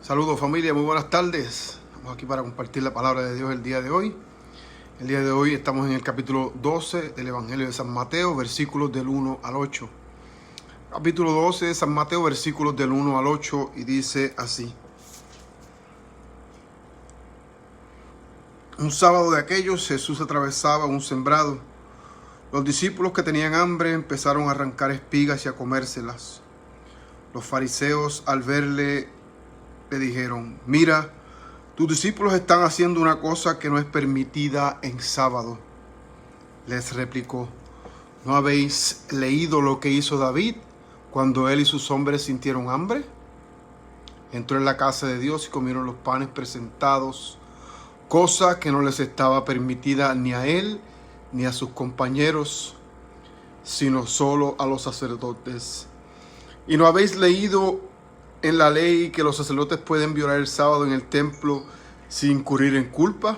Saludos familia, muy buenas tardes. Estamos aquí para compartir la palabra de Dios el día de hoy. El día de hoy estamos en el capítulo 12 del Evangelio de San Mateo, versículos del 1 al 8. Capítulo 12 de San Mateo, versículos del 1 al 8, y dice así. Un sábado de aquellos, Jesús atravesaba un sembrado. Los discípulos que tenían hambre empezaron a arrancar espigas y a comérselas. Los fariseos, al verle, le dijeron: mira, tus discípulos están haciendo una cosa que no es permitida en sábado. Les replicó: ¿no habéis leído lo que hizo David cuando él y sus hombres sintieron hambre? Entró en la casa de Dios y comieron los panes presentados, cosa que no les estaba permitida ni a él ni a sus compañeros, sino solo a los sacerdotes. ¿Y no habéis leído en la ley que los sacerdotes pueden violar el sábado en el templo sin incurrir en culpa?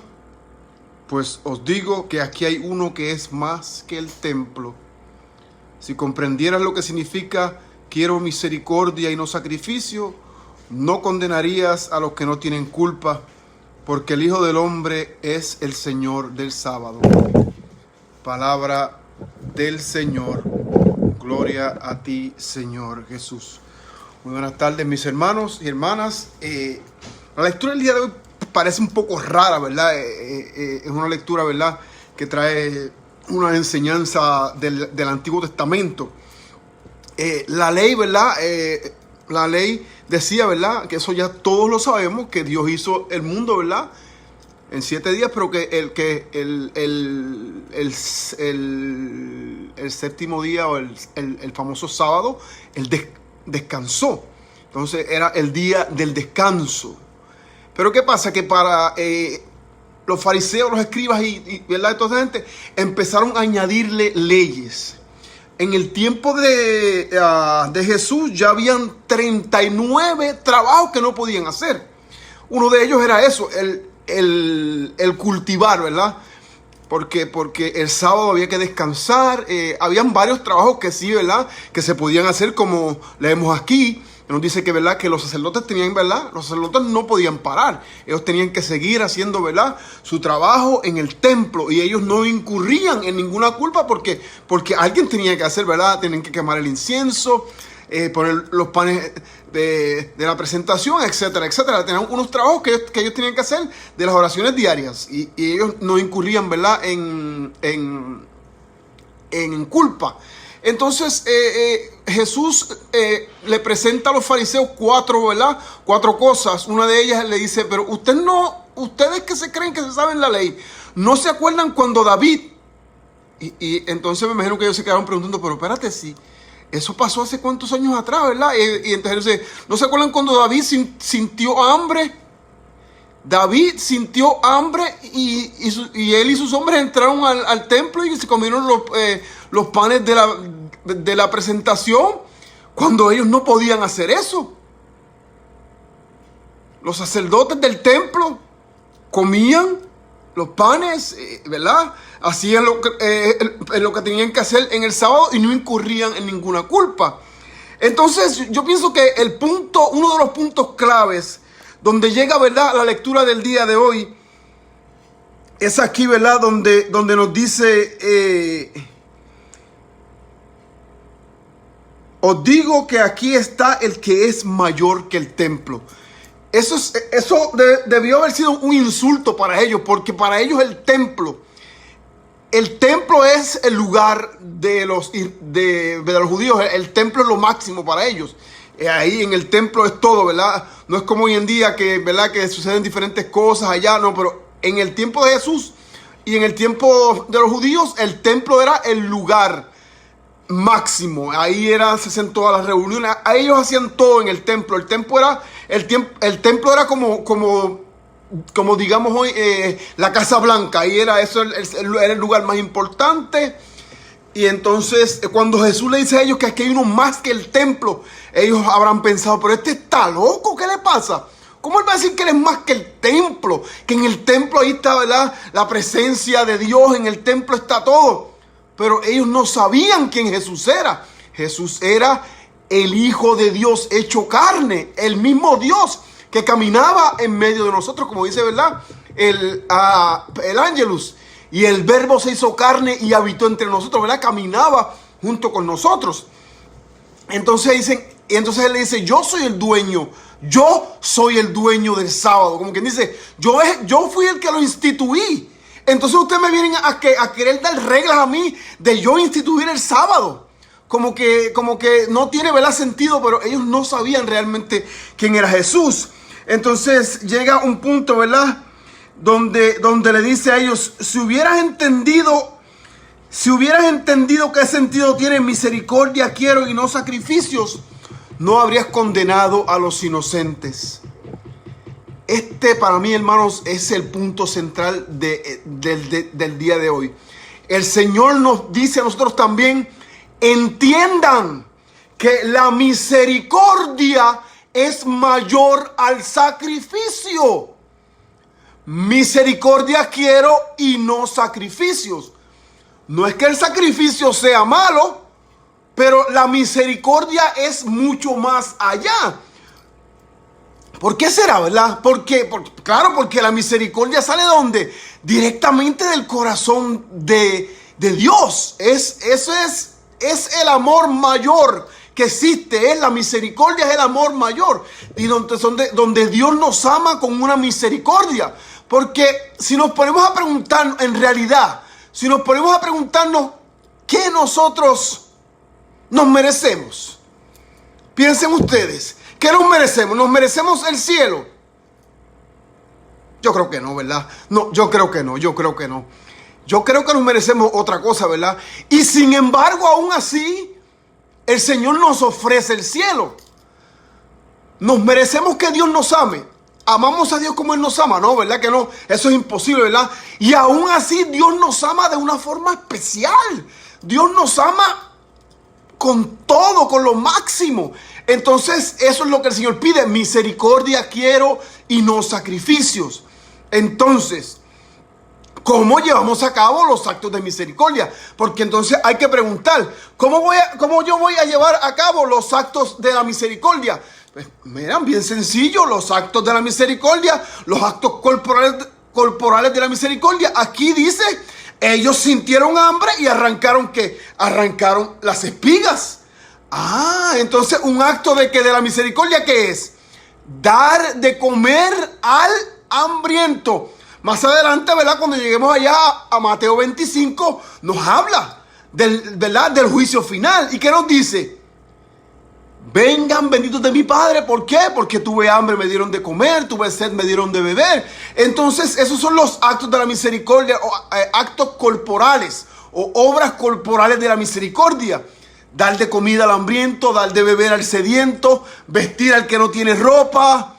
Pues os digo que aquí hay uno que es más que el templo. Si comprendieras lo que significa quiero misericordia y no sacrificio, no condenarías a los que no tienen culpa, porque el Hijo del Hombre es el Señor del sábado. Palabra del Señor. Gloria a ti, Señor Jesús. Muy buenas tardes, mis hermanos y hermanas. La lectura del día de hoy parece un poco rara, ¿verdad? Es una lectura, ¿verdad?, que trae una enseñanza del Antiguo Testamento. La ley, ¿verdad? La ley decía, ¿verdad?, que eso ya todos lo sabemos, que Dios hizo el mundo, ¿verdad?, en 7 días, pero que el séptimo día, o el famoso sábado, Él descansó. Entonces era el día del descanso. Pero ¿qué pasa? Que para los fariseos, los escribas y ¿verdad?, toda esa gente empezaron a añadirle leyes. En el tiempo de Jesús ya habían 39 trabajos que no podían hacer. Uno de ellos era eso, el cultivar, ¿verdad? Porque el sábado había que descansar. Habían varios trabajos que sí, ¿verdad?, que se podían hacer, como leemos aquí. Nos dice que, ¿verdad?, que los sacerdotes tenían, ¿verdad?, los sacerdotes no podían parar. Ellos tenían que seguir haciendo, ¿verdad?, su trabajo en el templo, y ellos no incurrían en ninguna culpa porque alguien tenía que hacer, ¿verdad? Tenían que quemar el incienso, poner los panes de la presentación, etcétera, etcétera. Tenían unos trabajos que ellos tenían que hacer de las oraciones diarias, y ellos no incurrían, ¿verdad?, en culpa. Entonces Jesús le presenta a los fariseos cuatro cosas. Una de ellas le dice: pero ustedes que se creen que se saben la ley, ¿no se acuerdan cuando David? Y entonces me imagino que ellos se quedaron preguntando: pero espérate, si eso pasó hace cuántos años atrás, ¿verdad? Y entonces ¿no se acuerdan cuando David sintió hambre? David sintió hambre y él y sus hombres entraron al templo y se comieron los panes de la presentación, cuando ellos no podían hacer eso. Los sacerdotes del templo comían los panes, ¿verdad? Hacían lo que tenían que hacer en el sábado y no incurrían en ninguna culpa. Entonces yo pienso que uno de los puntos claves donde llega, ¿verdad?, la lectura del día de hoy, es aquí, ¿verdad?, donde nos dice: os digo que aquí está el que es mayor que el templo. Eso debió haber sido un insulto para ellos, porque para ellos el templo es el lugar de los judíos. El templo es lo máximo para ellos. Ahí en el templo es todo, ¿verdad? No es como hoy en día que, ¿verdad?, que suceden diferentes cosas allá, no, pero en el tiempo de Jesús y en el tiempo de los judíos, el templo era el lugar máximo. Ahí se hacían todas las reuniones, a ellos hacían todo en el templo. El templo era como digamos hoy la Casa Blanca. Ahí era el lugar más importante. Y entonces cuando Jesús le dice a ellos que aquí hay uno más que el templo, ellos habrán pensado: pero este está loco, ¿qué le pasa? ¿Cómo él va a decir que él es más que el templo? Que en el templo ahí está, ¿verdad?, la presencia de Dios, en el templo está todo. Pero ellos no sabían quién Jesús era. Jesús era el Hijo de Dios hecho carne, el mismo Dios que caminaba en medio de nosotros, como dice, ¿verdad? El Ángelus. Y el Verbo se hizo carne y habitó entre nosotros, ¿verdad? Caminaba junto con nosotros. Entonces él le dice, yo soy el dueño del sábado. Como quien dice, yo fui el que lo instituí. Entonces ustedes me vienen a querer dar reglas a mí de yo instituir el sábado. Como que no tiene, ¿verdad?, sentido, pero ellos no sabían realmente quién era Jesús. Entonces llega un punto, ¿verdad?, donde le dice a ellos, si hubieras entendido qué sentido tiene misericordia quiero y no sacrificios, no habrías condenado a los inocentes. Para mí, hermanos, es el punto central del día de hoy. El Señor nos dice a nosotros también, entiendan que la misericordia es mayor al sacrificio. Misericordia quiero y no sacrificios. No es que el sacrificio sea malo, pero la misericordia es mucho más allá. ¿Por qué será, verdad? Porque la misericordia sale ¿de dónde? Directamente del corazón de Dios. Eso es el amor mayor que existe. La misericordia es el amor mayor. Y donde Dios nos ama con una misericordia. Porque si nos ponemos a preguntar, en realidad, si nos ponemos a preguntarnos qué nosotros nos merecemos. Piensen ustedes, ¿qué nos merecemos? ¿Nos merecemos el cielo? Yo creo que no, ¿verdad? No, yo creo que no. Yo creo que nos merecemos otra cosa, ¿verdad? Y sin embargo, aún así, el Señor nos ofrece el cielo. ¿Nos merecemos que Dios nos ame? ¿Amamos a Dios como Él nos ama? No, ¿verdad que no? Eso es imposible, ¿verdad? Y aún así Dios nos ama de una forma especial. Dios nos ama con todo, con lo máximo. Entonces eso es lo que el Señor pide. Misericordia quiero y no sacrificios. Entonces, ¿cómo llevamos a cabo los actos de misericordia? Porque entonces hay que preguntar, ¿cómo yo voy a llevar a cabo los actos de la misericordia? Pues miran, bien sencillo, los actos de la misericordia, los actos corporales de la misericordia. Aquí dice, ellos sintieron hambre y arrancaron ¿qué? Arrancaron las espigas. Entonces un acto de la misericordia, ¿qué es? Dar de comer al hambriento. Más adelante, ¿verdad?, cuando lleguemos allá a Mateo 25, nos habla del juicio final. ¿Y qué nos dice? Vengan benditos de mi Padre. ¿Por qué? Porque tuve hambre, me dieron de comer, tuve sed, me dieron de beber. Entonces esos son los actos de la misericordia, actos corporales o obras corporales de la misericordia. Dar de comida al hambriento, dar de beber al sediento, vestir al que no tiene ropa,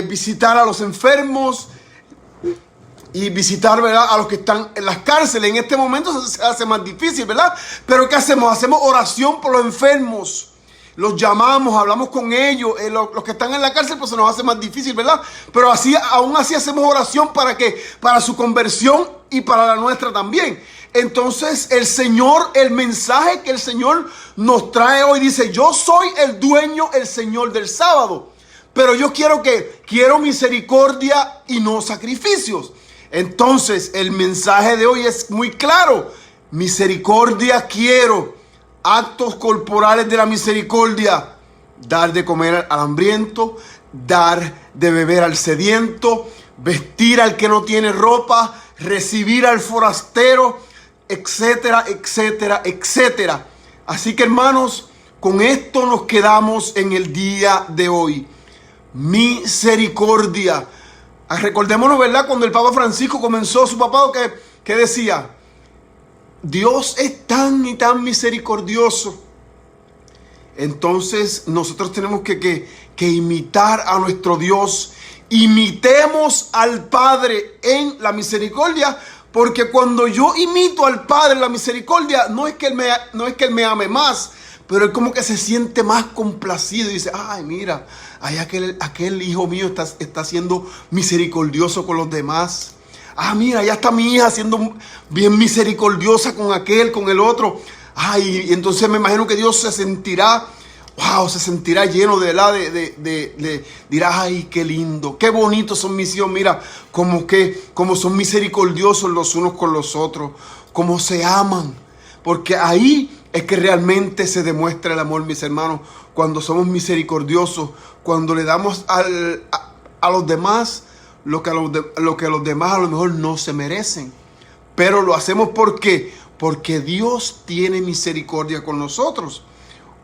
visitar a los enfermos y visitar, ¿verdad?, a los que están en las cárceles. En este momento se hace más difícil, ¿verdad? Pero ¿qué hacemos? Hacemos oración por los enfermos. Los llamamos, hablamos con ellos. Los que están en la cárcel, pues se nos hace más difícil, ¿verdad? Pero aún así hacemos oración para su conversión y para la nuestra también. Entonces el mensaje que el Señor nos trae hoy dice, yo soy el dueño, el Señor del sábado. Pero yo quiero misericordia y no sacrificios. Entonces el mensaje de hoy es muy claro. Misericordia quiero. Actos corporales de la misericordia. Dar de comer al hambriento, dar de beber al sediento, vestir al que no tiene ropa, recibir al forastero, etcétera, etcétera, etcétera. Así que, hermanos, con esto nos quedamos en el día de hoy. Misericordia. Recordémonos, ¿verdad?, cuando el Papa Francisco comenzó su papado, que decía, Dios es tan y tan misericordioso. Entonces nosotros tenemos que imitar a nuestro Dios. Imitemos al Padre en la misericordia, porque cuando yo imito al Padre en la misericordia, no es que Él me ame más, pero Él como que se siente más complacido y dice, ay, mira, ay, aquel hijo mío está siendo misericordioso con los demás. Mira, ya está mi hija siendo bien misericordiosa con aquel, con el otro. Y entonces me imagino que Dios se sentirá wow, se sentirá lleno dirá, ay, qué lindo, qué bonitos son mis hijos, mira, como son misericordiosos los unos con los otros, como se aman, porque ahí es que realmente se demuestra el amor, mis hermanos, cuando somos misericordiosos, cuando le damos a los demás lo que a los demás a lo mejor no se merecen, pero lo hacemos porque Dios tiene misericordia con nosotros.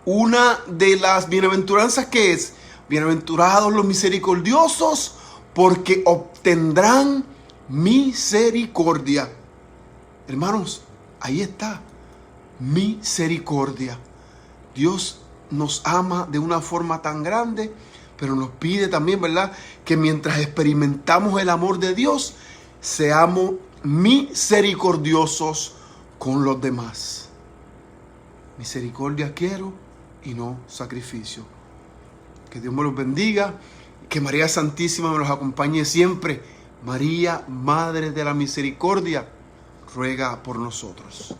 Una de las bienaventuranzas que es, bienaventurados los misericordiosos, porque obtendrán misericordia. Hermanos, ahí está, misericordia. Dios nos ama de una forma tan grande, pero nos pide también, ¿verdad?, que mientras experimentamos el amor de Dios, seamos misericordiosos con los demás. Misericordia quiero y no sacrificio. Que Dios me los bendiga. Que María Santísima me los acompañe siempre. María, Madre de la Misericordia, ruega por nosotros.